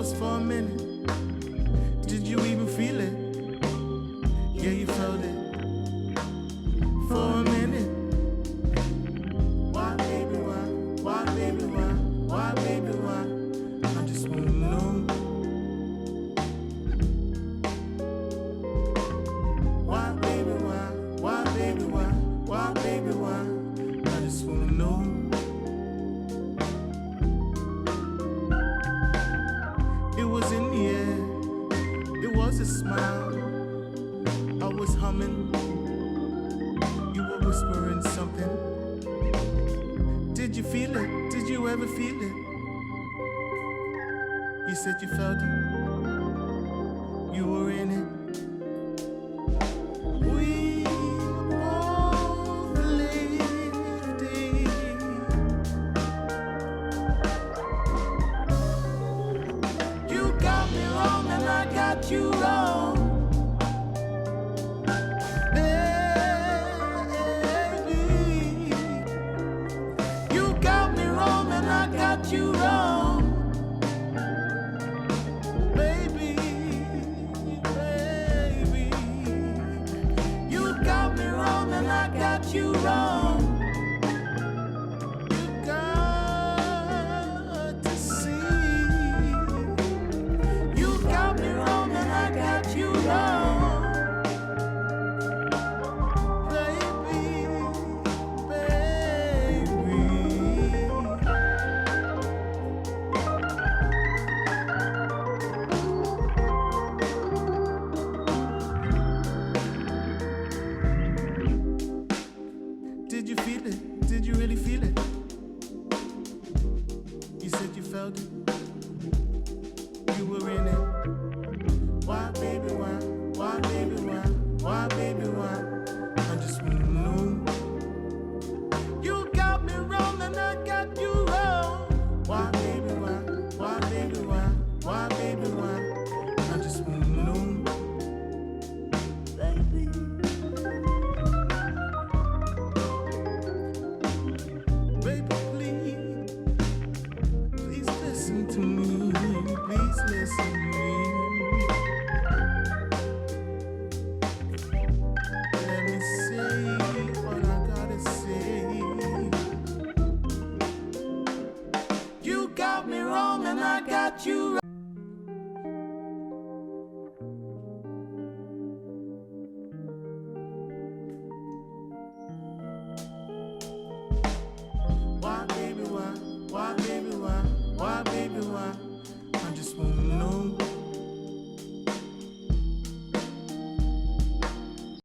just for a minute. Did you even feel it? Yeah, you felt it. For a minute. Why, baby, why? Why, baby, why? Why, baby, why? I just wanna know. Why, baby, why? Why, baby, why? Why, baby, why? I just wanna know. It was in the air. It was a smile. I was humming. You were whispering something. Did you feel it? Did you ever feel it? You said you felt it. You were in it. We both lived it. You got me wrong and I got you wrong. You wrong, baby, baby. You got me wrong and I got you wrong. You got to see. You got me wrong and I got you wrong. Did you feel it? Did you really feel it? You said you felt it. You were in it. Why?